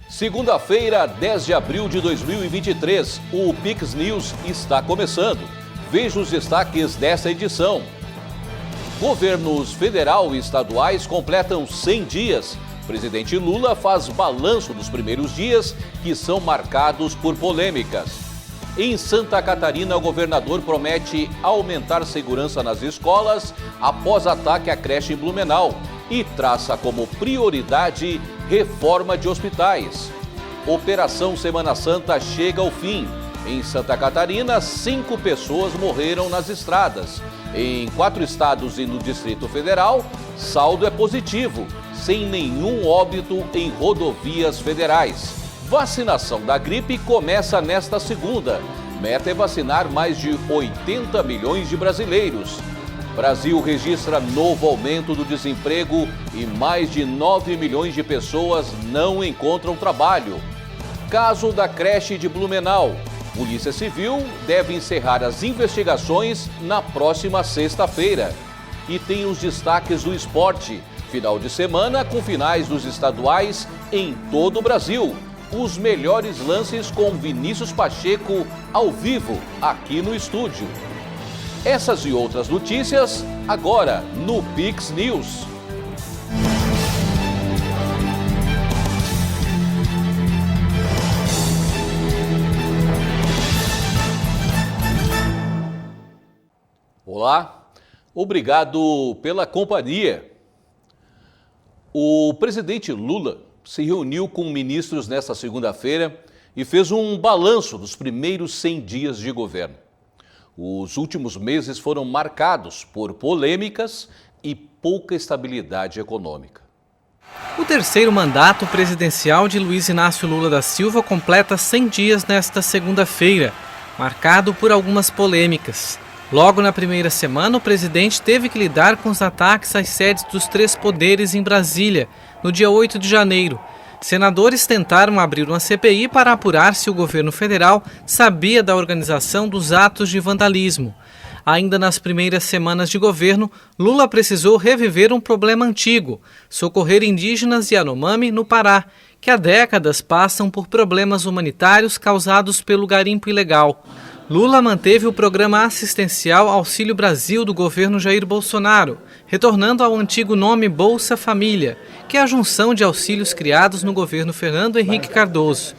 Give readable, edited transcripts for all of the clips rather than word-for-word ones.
Segunda-feira, 10 de abril de 2023, o Pix News está começando. Veja os destaques desta edição. Governos federal e estaduais completam 100 dias. Presidente Lula faz balanço dos primeiros dias, que são marcados por polêmicas. Em Santa Catarina, o governador promete aumentar segurança nas escolas após ataque à creche em Blumenau e traça como prioridade reforma de hospitais. Operação Semana Santa chega ao fim. Em Santa Catarina, 5 pessoas morreram nas estradas. Em 4 estados e no Distrito Federal, saldo é positivo, sem nenhum óbito em rodovias federais. Vacinação da gripe começa nesta segunda. Meta é vacinar mais de 80 milhões de brasileiros. Brasil registra novo aumento do desemprego e mais de 9 milhões de pessoas não encontram trabalho. Caso da creche de Blumenau. Polícia Civil deve encerrar as investigações na próxima sexta-feira. E tem os destaques do esporte. Final de semana com finais dos estaduais em todo o Brasil. Os melhores lances com Vinícius Pacheco ao vivo aqui no estúdio. Essas e outras notícias agora no Pix News. Olá, obrigado pela companhia. O presidente Lula se reuniu com ministros nesta segunda-feira e fez um balanço dos primeiros 100 dias de governo. Os últimos meses foram marcados por polêmicas e pouca estabilidade econômica. O terceiro mandato presidencial de Luiz Inácio Lula da Silva completa 100 dias nesta segunda-feira, marcado por algumas polêmicas. Logo na primeira semana, o presidente teve que lidar com os ataques às sedes dos 3 poderes em Brasília, no dia 8 de janeiro. Senadores tentaram abrir uma CPI para apurar se o governo federal sabia da organização dos atos de vandalismo. Ainda nas primeiras semanas de governo, Lula precisou reviver um problema antigo: socorrer indígenas Yanomami no Pará, que há décadas passam por problemas humanitários causados pelo garimpo ilegal. Lula manteve o programa assistencial Auxílio Brasil do governo Jair Bolsonaro, retornando ao antigo nome Bolsa Família, que é a junção de auxílios criados no governo Fernando Henrique Cardoso.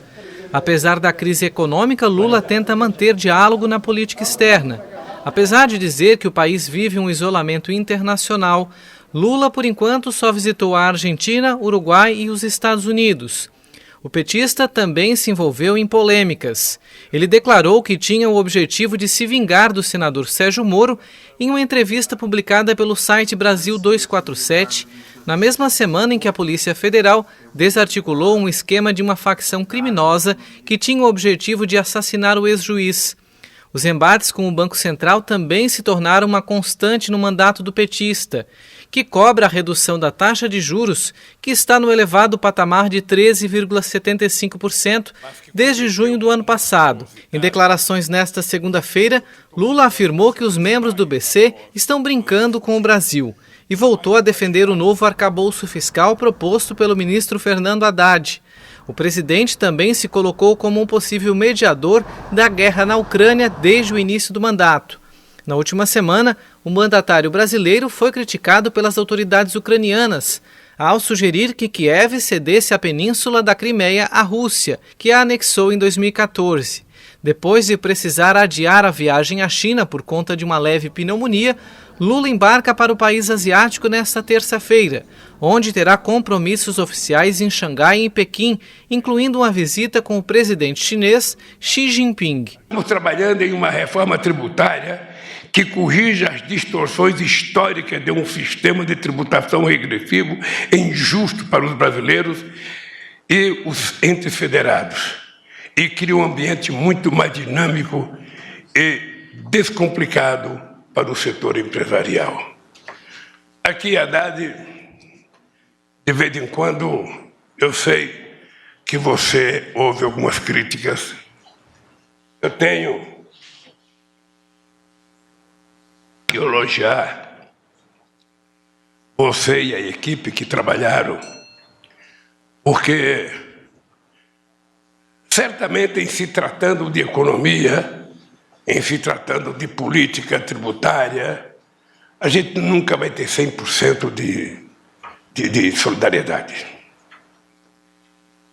Apesar da crise econômica, Lula tenta manter diálogo na política externa. Apesar de dizer que o país vive um isolamento internacional, Lula, por enquanto, só visitou a Argentina, Uruguai e os Estados Unidos. O petista também se envolveu em polêmicas. Ele declarou que tinha o objetivo de se vingar do senador Sérgio Moro em uma entrevista publicada pelo site Brasil 247, na mesma semana em que a Polícia Federal desarticulou um esquema de uma facção criminosa que tinha o objetivo de assassinar o ex-juiz. Os embates com o Banco Central também se tornaram uma constante no mandato do petista, que cobra a redução da taxa de juros, que está no elevado patamar de 13,75% desde junho do ano passado. Em declarações nesta segunda-feira, Lula afirmou que os membros do BC estão brincando com o Brasil e voltou a defender o novo arcabouço fiscal proposto pelo ministro Fernando Haddad. O presidente também se colocou como um possível mediador da guerra na Ucrânia desde o início do mandato. Na última semana, o mandatário brasileiro foi criticado pelas autoridades ucranianas ao sugerir que Kiev cedesse a península da Crimeia à Rússia, que a anexou em 2014. Depois de precisar adiar a viagem à China por conta de uma leve pneumonia, Lula embarca para o país asiático nesta terça-feira, onde terá compromissos oficiais em Xangai e em Pequim, incluindo uma visita com o presidente chinês Xi Jinping. Estamos trabalhando em uma reforma tributária que corrija as distorções históricas de um sistema de tributação regressivo injusto para os brasileiros e os entes federados, e cria um ambiente muito mais dinâmico e descomplicado para o setor empresarial. Aqui, Haddad, de vez em quando, eu sei que você ouve algumas críticas. Eu tenho que elogiar você e a equipe que trabalharam, porque Certamente, em se tratando de economia, em se tratando de política tributária, a gente nunca vai ter 100% de solidariedade.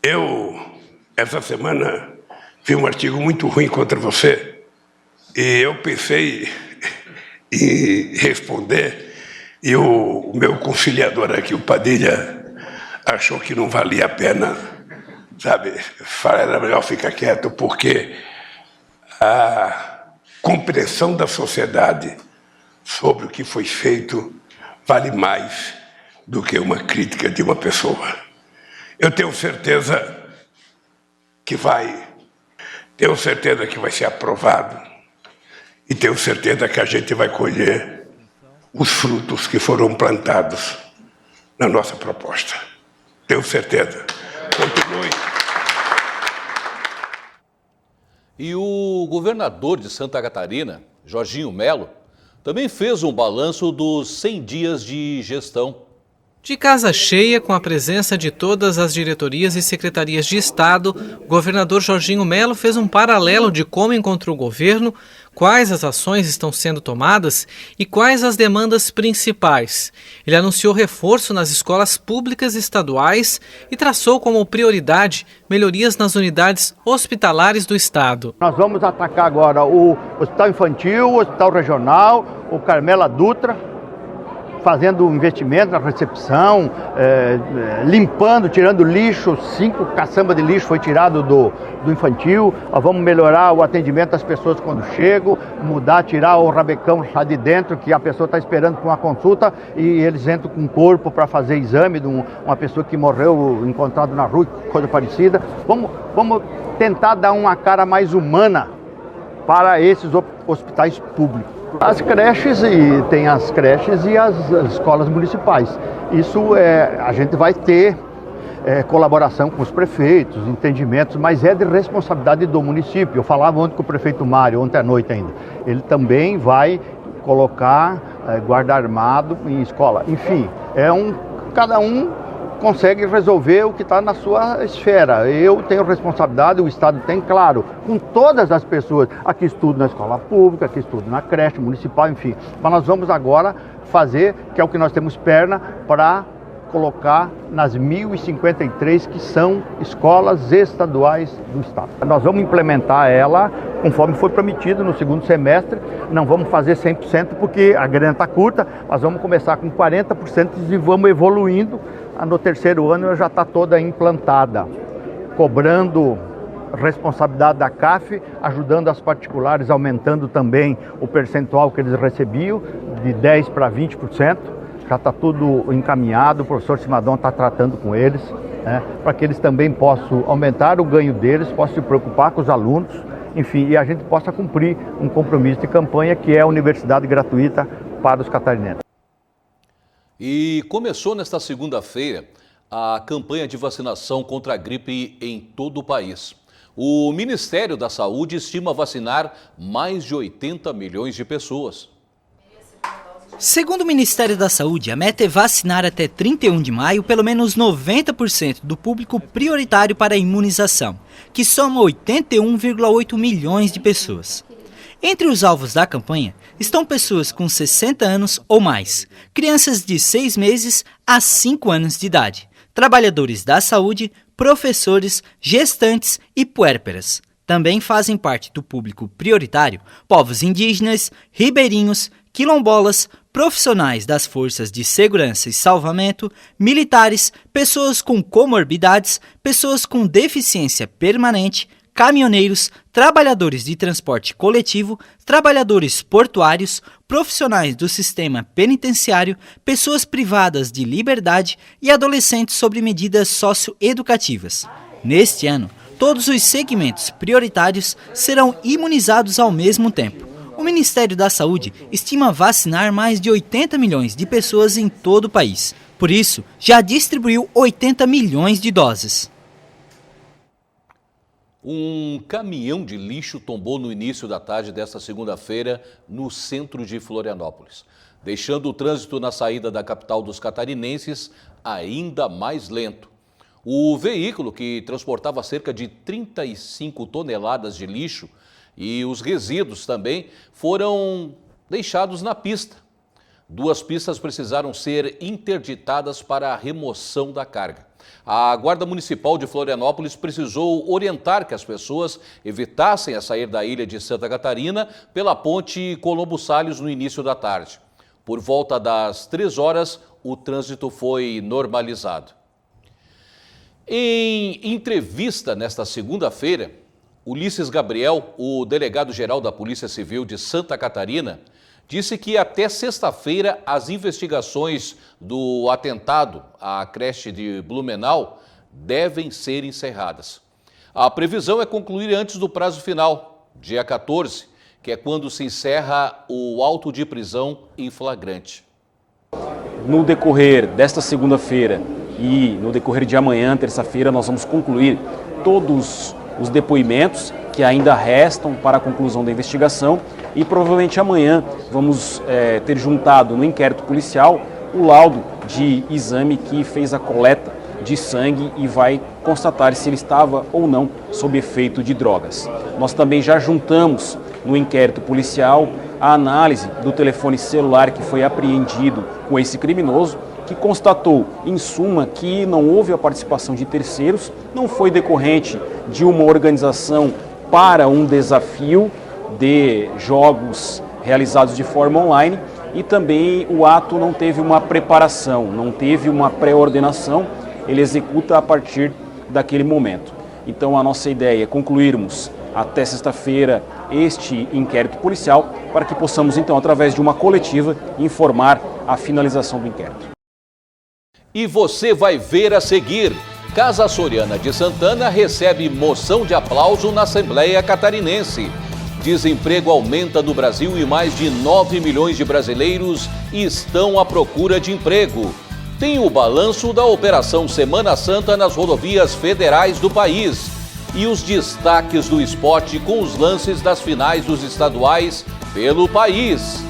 Eu, essa semana, fiz um artigo muito ruim contra você e eu pensei em responder e o meu conciliador aqui, o Padilha, achou que não valia a pena, sabe? Era melhor ficar quieto, porque a compreensão da sociedade sobre o que foi feito vale mais do que uma crítica de uma pessoa. Eu tenho certeza que vai ser aprovado e tenho certeza que a gente vai colher os frutos que foram plantados na nossa proposta. Tenho certeza. Continue. E o governador de Santa Catarina, Jorginho Melo, também fez um balanço dos 100 dias de gestão. De casa cheia, com a presença de todas as diretorias e secretarias de Estado, o governador Jorginho Melo fez um paralelo de como encontrou o governo, quais as ações estão sendo tomadas e quais as demandas principais. Ele anunciou reforço nas escolas públicas estaduais e traçou como prioridade melhorias nas unidades hospitalares do Estado. Nós vamos atacar agora o Hospital Infantil, o Hospital Regional, o Carmela Dutra, fazendo investimento na recepção, limpando, tirando lixo, 5 caçambas de lixo foi tirado do infantil. Nós vamos melhorar o atendimento das pessoas quando chegam, tirar o rabecão lá de dentro, que a pessoa está esperando por uma consulta e eles entram com o corpo para fazer exame de uma pessoa que morreu encontrado na rua, coisa parecida. Vamos tentar dar uma cara mais humana para esses hospitais públicos. As creches, e tem as creches e as escolas municipais. Isso a gente vai ter colaboração com os prefeitos, entendimentos, mas é de responsabilidade do município. Eu falava ontem com o prefeito Mário, ontem à noite ainda. Ele também vai colocar guarda armado em escola. Enfim, cada um consegue resolver o que está na sua esfera. Eu tenho responsabilidade, o Estado tem, claro, com todas as pessoas. Aqui estudo na escola pública, aqui estudo na creche municipal, enfim. Mas nós vamos agora fazer, que é o que nós temos perna, para colocar nas 1.053 que são escolas estaduais do Estado. Nós vamos implementar ela conforme foi prometido no segundo semestre. Não vamos fazer 100% porque a grana está curta, mas vamos começar com 40% e vamos evoluindo. No terceiro ano já está toda implantada, cobrando responsabilidade da CAF, ajudando as particulares, aumentando também o percentual que eles recebiam, de 10% para 20%. Já está tudo encaminhado, o professor Simadon está tratando com eles, para que eles também possam aumentar o ganho deles, possam se preocupar com os alunos, enfim, e a gente possa cumprir um compromisso de campanha que é a universidade gratuita para os catarinenses. E começou nesta segunda-feira a campanha de vacinação contra a gripe em todo o país. O Ministério da Saúde estima vacinar mais de 80 milhões de pessoas. Segundo o Ministério da Saúde, a meta é vacinar até 31 de maio pelo menos 90% do público prioritário para a imunização, que soma 81,8 milhões de pessoas. Entre os alvos da campanha estão pessoas com 60 anos ou mais, crianças de 6 meses a 5 anos de idade, trabalhadores da saúde, professores, gestantes e puérperas. Também fazem parte do público prioritário povos indígenas, ribeirinhos, quilombolas, profissionais das forças de segurança e salvamento, militares, pessoas com comorbidades, pessoas com deficiência permanente, caminhoneiros, trabalhadores de transporte coletivo, trabalhadores portuários, profissionais do sistema penitenciário, pessoas privadas de liberdade e adolescentes sob medidas socioeducativas. Neste ano, todos os segmentos prioritários serão imunizados ao mesmo tempo. O Ministério da Saúde estima vacinar mais de 80 milhões de pessoas em todo o país. Por isso, já distribuiu 80 milhões de doses. Um caminhão de lixo tombou no início da tarde desta segunda-feira no centro de Florianópolis, deixando o trânsito na saída da capital dos catarinenses ainda mais lento. O veículo, que transportava cerca de 35 toneladas de lixo e os resíduos também, foram deixados na pista. 2 pistas precisaram ser interditadas para a remoção da carga. A Guarda Municipal de Florianópolis precisou orientar que as pessoas evitassem a sair da ilha de Santa Catarina pela ponte Colombo Salles no início da tarde. Por volta das 3 horas, o trânsito foi normalizado. Em entrevista nesta segunda-feira, Ulisses Gabriel, o delegado-geral da Polícia Civil de Santa Catarina, disse que até sexta-feira as investigações do atentado à creche de Blumenau devem ser encerradas. A previsão é concluir antes do prazo final, dia 14, que é quando se encerra o auto de prisão em flagrante. No decorrer desta segunda-feira e no decorrer de amanhã, terça-feira, nós vamos concluir todos os depoimentos que ainda restam para a conclusão da investigação e provavelmente amanhã vamos ter juntado no inquérito policial o laudo de exame que fez a coleta de sangue e vai constatar se ele estava ou não sob efeito de drogas. Nós também já juntamos no inquérito policial a análise do telefone celular que foi apreendido com esse criminoso, que constatou, em suma, que não houve a participação de terceiros, não foi decorrente de uma organização para um desafio de jogos realizados de forma online e também o ato não teve uma preparação, não teve uma pré-ordenação, ele executa a partir daquele momento. Então a nossa ideia é concluirmos até sexta-feira este inquérito policial para que possamos então, através de uma coletiva, informar a finalização do inquérito. E você vai ver a seguir. Casa Açoriana de Santana recebe moção de aplauso na Assembleia Catarinense. Desemprego aumenta no Brasil e mais de 9 milhões de brasileiros estão à procura de emprego. Tem o balanço da Operação Semana Santa nas rodovias federais do país. E os destaques do esporte com os lances das finais dos estaduais pelo país.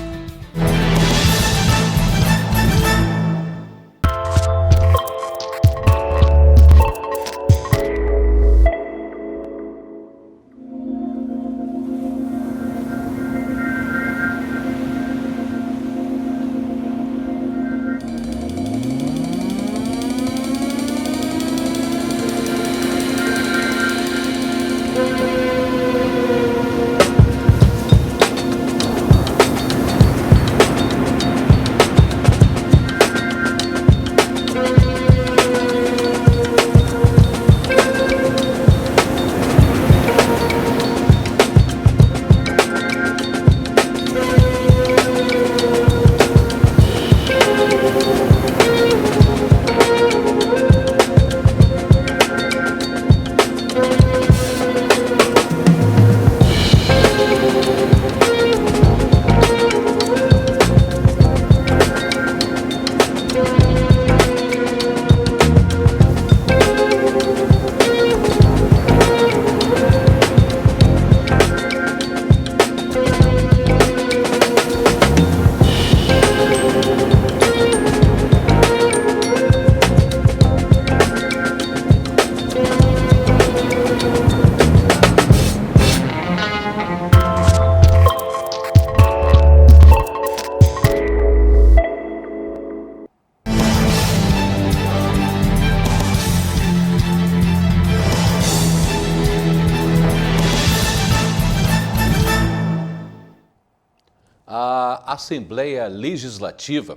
A Assembleia Legislativa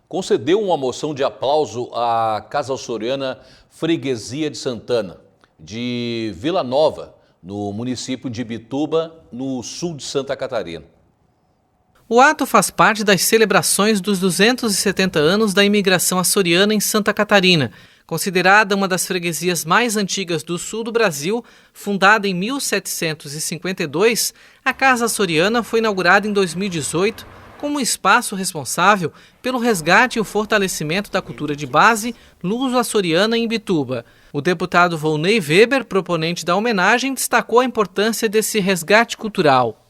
concedeu uma moção de aplauso à Casa Açoriana Freguesia de Santana, de Vila Nova, no município de Ibituba, no sul de Santa Catarina. O ato faz parte das celebrações dos 270 anos da imigração açoriana em Santa Catarina. Considerada uma das freguesias mais antigas do sul do Brasil, fundada em 1752, a Casa Açoriana foi inaugurada em 2018 como um espaço responsável pelo resgate e o fortalecimento da cultura de base luso-açoriana em Ibituba. O deputado Volney Weber, proponente da homenagem, destacou a importância desse resgate cultural.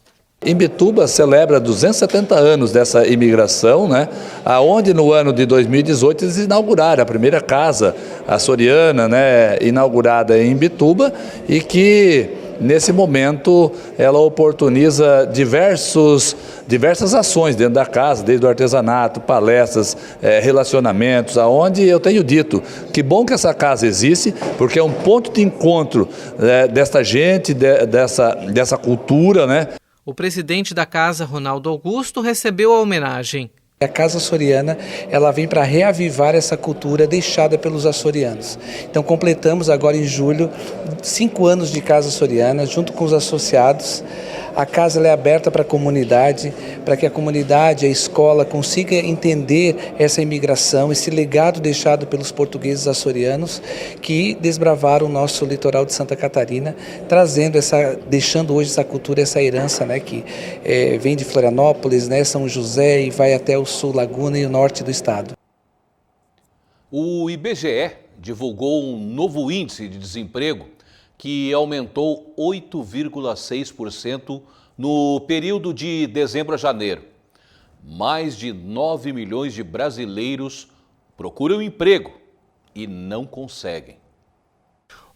Imbituba celebra 270 anos dessa imigração, né? Aonde no ano de 2018 eles inauguraram a primeira casa açoriana, né? Inaugurada em Imbituba, e que nesse momento ela oportuniza diversas ações dentro da casa, desde o artesanato, palestras, relacionamentos, aonde eu tenho dito que bom que essa casa existe, porque é um ponto de encontro desta gente, dessa cultura, né? O presidente da casa, Ronaldo Augusto, recebeu a homenagem. A Casa Açoriana, ela vem para reavivar essa cultura deixada pelos açorianos. Então completamos agora em julho 5 anos de Casa Açoriana, junto com os associados. A casa ela é aberta para a comunidade, para que a comunidade, a escola consiga entender essa imigração, esse legado deixado pelos portugueses açorianos que desbravaram o nosso litoral de Santa Catarina, deixando hoje essa cultura, essa herança, né, que vem de Florianópolis, né, São José e vai até o sul, Laguna e o norte do estado. O IBGE divulgou um novo índice de desemprego que aumentou 8,6% no período de dezembro a janeiro. Mais de 9 milhões de brasileiros procuram emprego e não conseguem.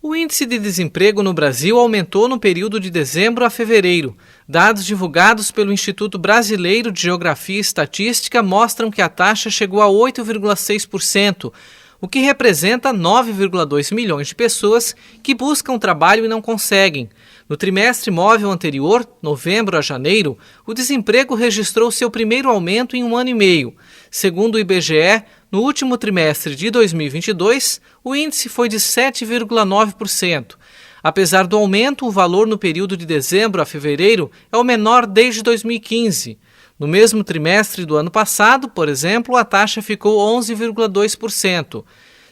O índice de desemprego no Brasil aumentou no período de dezembro a fevereiro. Dados divulgados pelo Instituto Brasileiro de Geografia e Estatística mostram que a taxa chegou a 8,6%, o que representa 9,2 milhões de pessoas que buscam trabalho e não conseguem. No trimestre móvel anterior, novembro a janeiro, o desemprego registrou seu primeiro aumento em 1 ano e meio. Segundo o IBGE, no último trimestre de 2022, o índice foi de 7,9%. Apesar do aumento, o valor no período de dezembro a fevereiro é o menor desde 2015. No mesmo trimestre do ano passado, por exemplo, a taxa ficou 11,2%.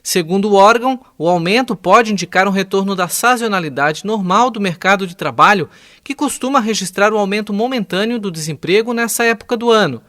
Segundo o órgão, o aumento pode indicar um retorno da sazonalidade normal do mercado de trabalho, que costuma registrar um aumento momentâneo do desemprego nessa época do ano.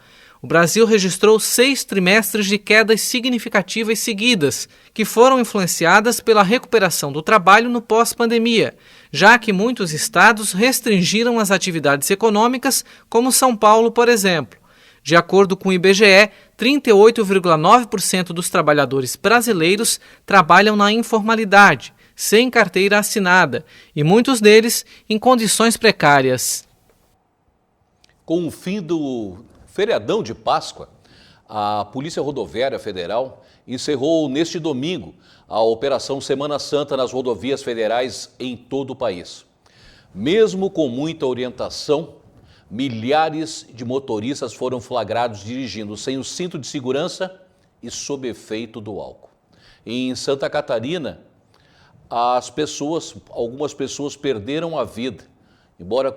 O Brasil registrou 6 trimestres de quedas significativas seguidas, que foram influenciadas pela recuperação do trabalho no pós-pandemia, já que muitos estados restringiram as atividades econômicas, como São Paulo, por exemplo. De acordo com o IBGE, 38,9% dos trabalhadores brasileiros trabalham na informalidade, sem carteira assinada, e muitos deles em condições precárias. Com o fim do feriadão de Páscoa, a Polícia Rodoviária Federal encerrou neste domingo a Operação Semana Santa nas rodovias federais em todo o país. Mesmo com muita orientação, milhares de motoristas foram flagrados dirigindo sem o cinto de segurança e sob efeito do álcool. Em Santa Catarina, algumas pessoas perderam a vida, embora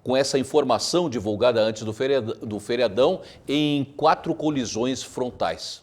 com essa informação divulgada antes do feriadão em 4 colisões frontais.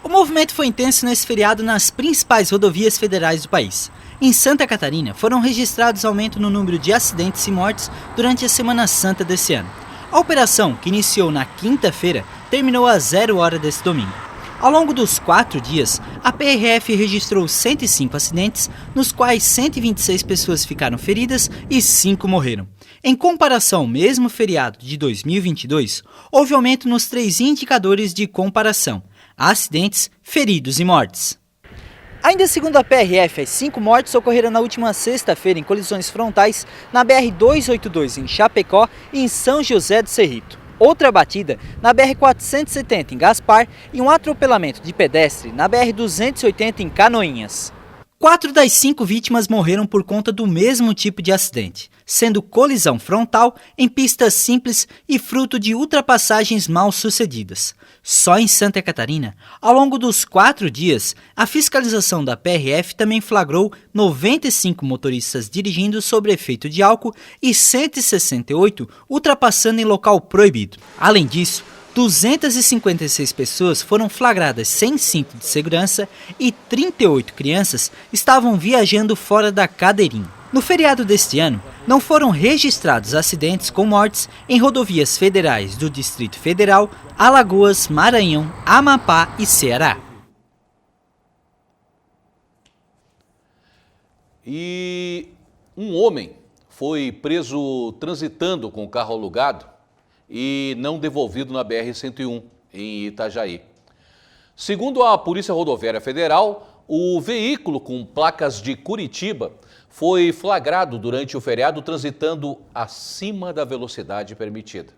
O movimento foi intenso nesse feriado nas principais rodovias federais do país. Em Santa Catarina, foram registrados aumento no número de acidentes e mortes durante a Semana Santa desse ano. A operação, que iniciou na quinta-feira, terminou às 0 horas desse domingo. Ao longo dos 4 dias, a PRF registrou 105 acidentes, nos quais 126 pessoas ficaram feridas e 5 morreram. Em comparação ao mesmo feriado de 2022, houve aumento nos 3 indicadores de comparação: acidentes, feridos e mortes. Ainda segundo a PRF, as 5 mortes ocorreram na última sexta-feira em colisões frontais na BR-282 em Chapecó e em São José do Cerrito. Outra batida na BR-470 em Gaspar e um atropelamento de pedestre na BR-280 em Canoinhas. 4 das 5 vítimas morreram por conta do mesmo tipo de acidente, sendo colisão frontal em pistas simples e fruto de ultrapassagens mal sucedidas. Só em Santa Catarina, ao longo dos 4 dias, a fiscalização da PRF também flagrou 95 motoristas dirigindo sob efeito de álcool e 168 ultrapassando em local proibido. Além disso, 256 pessoas foram flagradas sem cinto de segurança e 38 crianças estavam viajando fora da cadeirinha. No feriado deste ano, não foram registrados acidentes com mortes em rodovias federais do Distrito Federal, Alagoas, Maranhão, Amapá e Ceará. E um homem foi preso transitando com o carro alugado e não devolvido na BR-101, em Itajaí. Segundo a Polícia Rodoviária Federal, o veículo com placas de Curitiba foi flagrado durante o feriado transitando acima da velocidade permitida.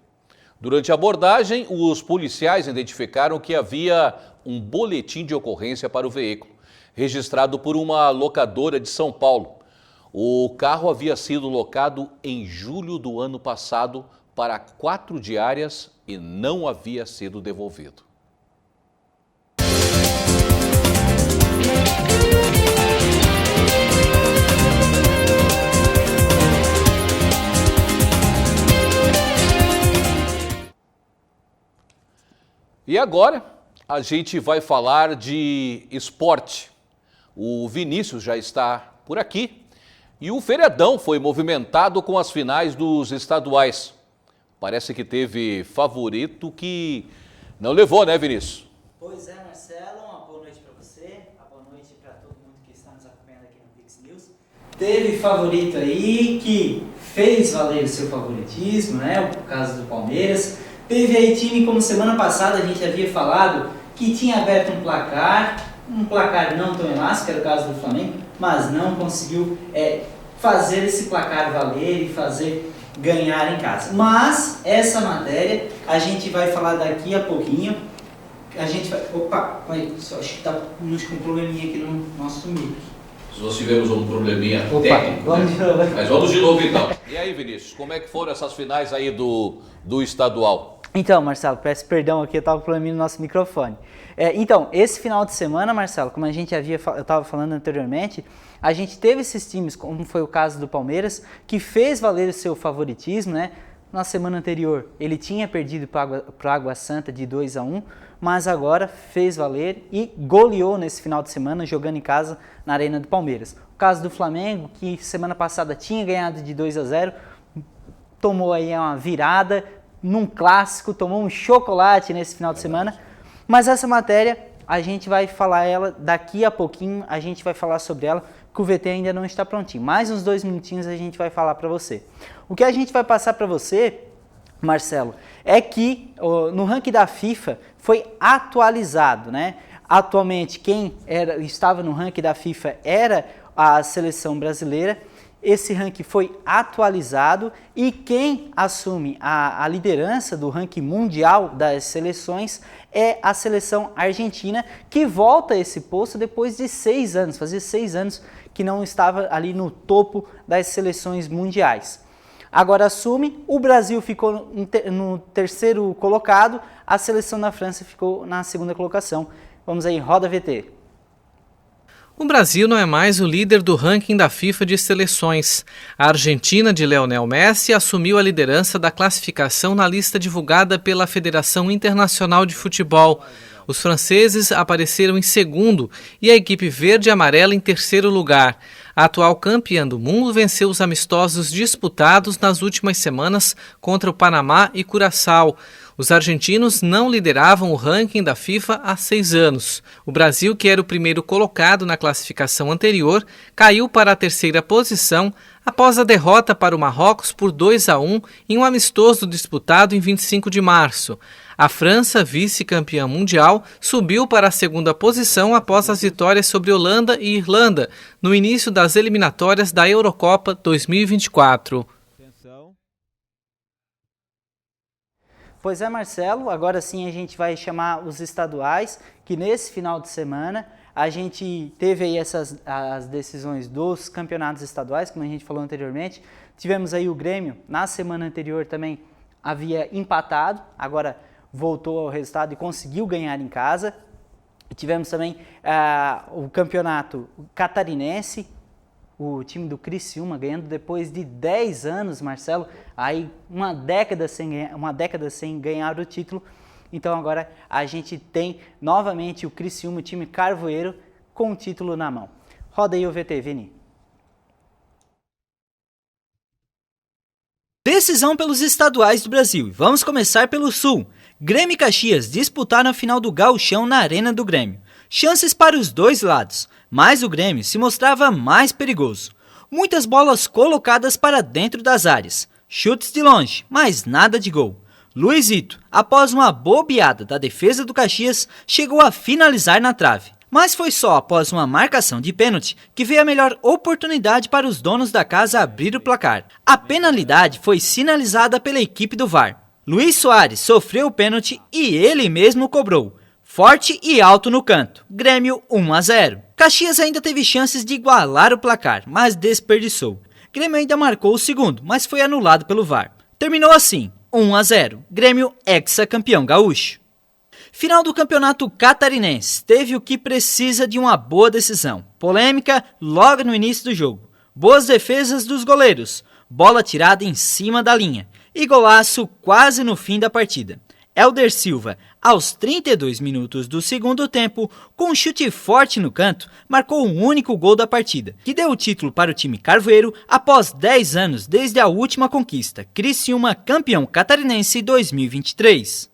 Durante a abordagem, os policiais identificaram que havia um boletim de ocorrência para o veículo, registrado por uma locadora de São Paulo. O carro havia sido locado em julho do ano passado para 4 diárias e não havia sido devolvido. E agora a gente vai falar de esporte. O Vinícius já está por aqui e o feriadão foi movimentado com as finais dos estaduais. Parece que teve favorito que não levou, né, Vinícius? Pois é, Marcelo, uma boa noite para você, uma boa noite para todo mundo que está nos acompanhando aqui no Pix News. Teve favorito aí que fez valer o seu favoritismo, né, o caso do Palmeiras. Teve aí time, como semana passada a gente havia falado, que tinha aberto um placar não tão elástico, era o caso do Flamengo, mas não conseguiu fazer esse placar valer e fazer ganhar em casa. Mas essa matéria a gente vai falar daqui a pouquinho. A gente vai... Opa, acho que está com um probleminha aqui no nosso micro. Nós tivemos um probleminha técnico, vamos de novo. Mas vamos de novo então. E aí, Vinícius, como é que foram essas finais aí do estadual? Então, Marcelo, peço perdão aqui, eu estava com problema no nosso microfone. Então, esse final de semana, Marcelo, como eu estava falando anteriormente, a gente teve esses times, como foi o caso do Palmeiras, que fez valer o seu favoritismo, né? Na semana anterior, ele tinha perdido para o Água Santa de 2-1, mas agora fez valer e goleou nesse final de semana, jogando em casa na Arena do Palmeiras. O caso do Flamengo, que semana passada tinha ganhado de 2-0, tomou aí uma virada num clássico, tomou um chocolate nesse final de semana. Mas essa matéria, a gente vai falar ela daqui a pouquinho, a gente vai falar sobre ela, que o VT ainda não está prontinho. Mais uns 2 minutinhos a gente vai falar para você. O que a gente vai passar para você, Marcelo, é que no ranking da FIFA foi atualizado, né? Atualmente, quem estava no ranking da FIFA era a seleção brasileira. Esse ranking foi atualizado e quem assume a liderança do ranking mundial das seleções é a seleção argentina, que volta a esse posto depois de 6 anos, fazia 6 anos que não estava ali no topo das seleções mundiais. Agora assume, o Brasil ficou no terceiro colocado, a seleção da França ficou na segunda colocação. Vamos aí, roda VT. O Brasil não é mais o líder do ranking da FIFA de seleções. A Argentina de Lionel Messi assumiu a liderança da classificação na lista divulgada pela Federação Internacional de Futebol. Os franceses apareceram em segundo e a equipe verde e amarela em terceiro lugar. A atual campeã do mundo venceu os amistosos disputados nas últimas semanas contra o Panamá e Curaçao. Os argentinos não lideravam o ranking da FIFA há 6 anos. O Brasil, que era o primeiro colocado na classificação anterior, caiu para a terceira posição após a derrota para o Marrocos por 2-1 em um amistoso disputado em 25 de março. A França, vice-campeã mundial, subiu para a segunda posição após as vitórias sobre Holanda e Irlanda no início das eliminatórias da Eurocopa 2024. Pois é, Marcelo, agora sim a gente vai chamar os estaduais, que nesse final de semana a gente teve aí as decisões dos campeonatos estaduais, como a gente falou anteriormente. Tivemos aí o Grêmio, na semana anterior também havia empatado, agora voltou ao resultado e conseguiu ganhar em casa. Tivemos também o campeonato catarinense, o time do Criciúma ganhando depois de 10 anos, Marcelo, aí uma década sem ganhar o título. Então agora a gente tem novamente o Criciúma, o time carvoeiro, com o título na mão. Roda aí o VT, Vini. Decisão pelos estaduais do Brasil. Vamos começar pelo Sul. Grêmio e Caxias disputaram a final do Gauchão na Arena do Grêmio. Chances para os dois lados, mas o Grêmio se mostrava mais perigoso. Muitas bolas colocadas para dentro das áreas, chutes de longe, mas nada de gol. Luizito, após uma bobeada da defesa do Caxias, chegou a finalizar na trave. Mas foi só após uma marcação de pênalti que veio a melhor oportunidade para os donos da casa abrir o placar. A penalidade foi sinalizada pela equipe do VAR. Luiz Soares sofreu o pênalti e ele mesmo cobrou. Forte e alto no canto. Grêmio 1-0. Caxias ainda teve chances de igualar o placar, mas desperdiçou. Grêmio ainda marcou o segundo, mas foi anulado pelo VAR. Terminou assim, 1-0. Grêmio hexacampeão gaúcho. Final do campeonato catarinense. Teve o que precisa de uma boa decisão. Polêmica logo no início do jogo. Boas defesas dos goleiros. Bola tirada em cima da linha. E golaço quase no fim da partida. Helder Silva, aos 32 minutos do segundo tempo, com um chute forte no canto, marcou o único gol da partida, que deu o título para o time carvoeiro após 10 anos desde a última conquista, Criciúma campeão catarinense 2023.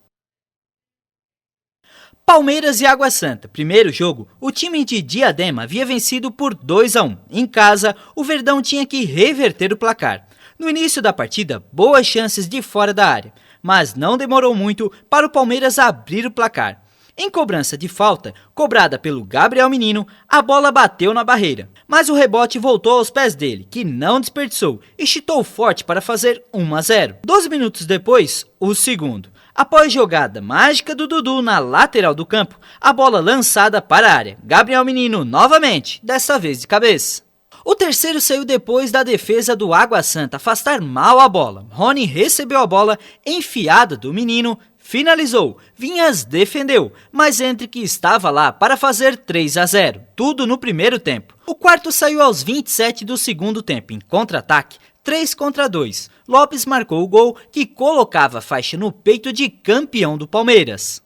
Palmeiras e Água Santa. Primeiro jogo, o time de Diadema havia vencido por 2-1. Em casa, o Verdão tinha que reverter o placar. No início da partida, boas chances de fora da área, mas não demorou muito para o Palmeiras abrir o placar. Em cobrança de falta, cobrada pelo Gabriel Menino, a bola bateu na barreira, mas o rebote voltou aos pés dele, que não desperdiçou e chutou forte para fazer 1-0. 12 minutos depois, o segundo. Após jogada mágica do Dudu na lateral do campo, a bola lançada para a área. Gabriel Menino novamente, dessa vez de cabeça. O terceiro saiu depois da defesa do Água Santa afastar mal a bola. Rony recebeu a bola enfiada do Menino, finalizou. Vinhas defendeu, mas Hendrick estava lá para fazer 3-0. Tudo no primeiro tempo. O quarto saiu aos 27 do segundo tempo. Em contra-ataque, 3-2. Lopes marcou o gol que colocava a faixa no peito de campeão do Palmeiras.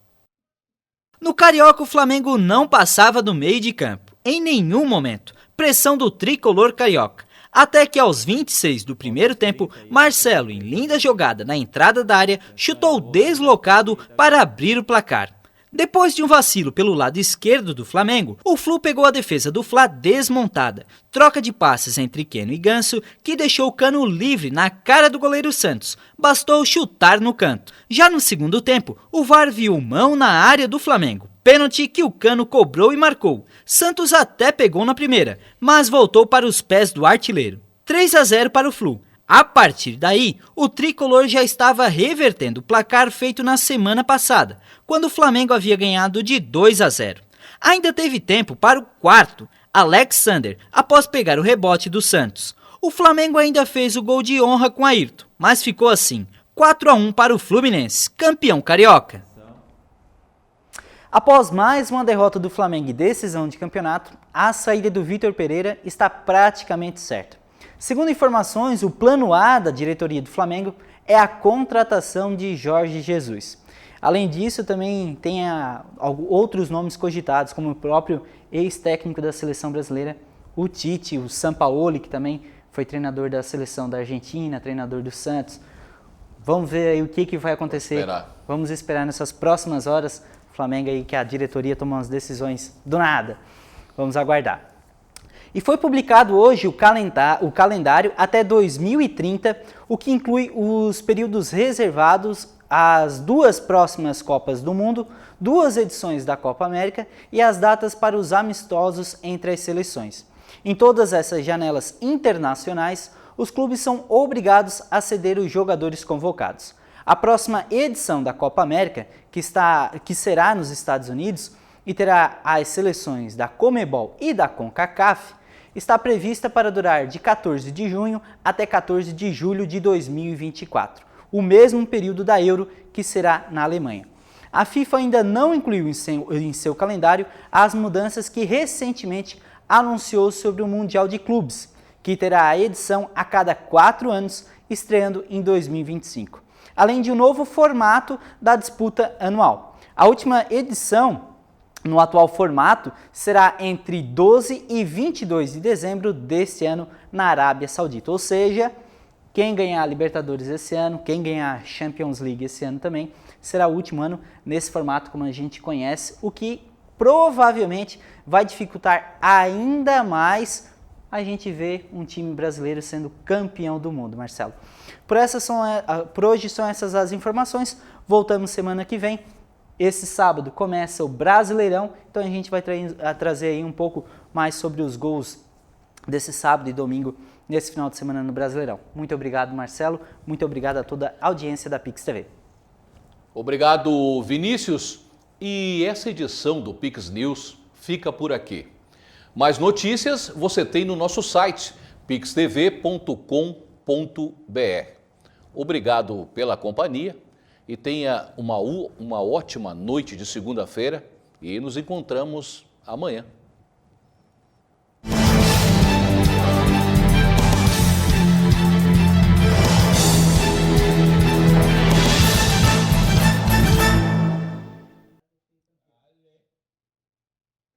No Carioca, o Flamengo não passava do meio de campo, em nenhum momento. Pressão do tricolor carioca, até que aos 26 do primeiro tempo, Marcelo, em linda jogada na entrada da área, chutou deslocado para abrir o placar. Depois de um vacilo pelo lado esquerdo do Flamengo, o Flu pegou a defesa do Fla desmontada. Troca de passes entre Keno e Ganso, que deixou o Cano livre na cara do goleiro Santos. Bastou chutar no canto. Já no segundo tempo, o VAR viu mão na área do Flamengo. Pênalti que o Cano cobrou e marcou. Santos até pegou na primeira, mas voltou para os pés do artilheiro. 3-0 para o Flu. A partir daí, o tricolor já estava revertendo o placar feito na semana passada, quando o Flamengo havia ganhado de 2-0. Ainda teve tempo para o quarto, Alexander, após pegar o rebote do Santos. O Flamengo ainda fez o gol de honra com Ayrton, mas ficou assim, 4-1 para o Fluminense, campeão carioca. Após mais uma derrota do Flamengo e decisão de campeonato, a saída do Vitor Pereira está praticamente certa. Segundo informações, o plano A da diretoria do Flamengo é a contratação de Jorge Jesus. Além disso, também tem outros nomes cogitados, como o próprio ex-técnico da seleção brasileira, o Tite, o Sampaoli, que também foi treinador da seleção da Argentina, treinador do Santos. Vamos ver aí o que vai acontecer. Vamos esperar nessas próximas horas. Flamengo aí que a diretoria tomou umas decisões do nada. Vamos aguardar. E foi publicado hoje o calendário até 2030, o que inclui os períodos reservados às 2 próximas Copas do Mundo, 2 edições da Copa América e as datas para os amistosos entre as seleções. Em todas essas janelas internacionais, os clubes são obrigados a ceder os jogadores convocados. A próxima edição da Copa América, que será nos Estados Unidos e terá as seleções da Conmebol e da CONCACAF, está prevista para durar de 14 de junho até 14 de julho de 2024, o mesmo período da Euro, que será na Alemanha. A FIFA ainda não incluiu em seu calendário as mudanças que recentemente anunciou sobre o Mundial de Clubes, que terá a edição a cada 4 anos, estreando em 2025. Além de um novo formato da disputa anual. A última edição, no atual formato, será entre 12 e 22 de dezembro deste ano na Arábia Saudita. Ou seja, quem ganhar a Libertadores esse ano, quem ganhar a Champions League esse ano também, será o último ano nesse formato como a gente conhece, o que provavelmente vai dificultar ainda mais a gente vê um time brasileiro sendo campeão do mundo, Marcelo. Por hoje são essas as informações. Voltamos semana que vem. Esse sábado começa o Brasileirão, então a gente vai trazer aí um pouco mais sobre os gols desse sábado e domingo, nesse final de semana no Brasileirão. Muito obrigado, Marcelo. Muito obrigado a toda a audiência da Pix TV. Obrigado, Vinícius. E essa edição do Pix News fica por aqui. Mais notícias você tem no nosso site, pixtv.com.br. Obrigado pela companhia e tenha uma ótima noite de segunda-feira e nos encontramos amanhã.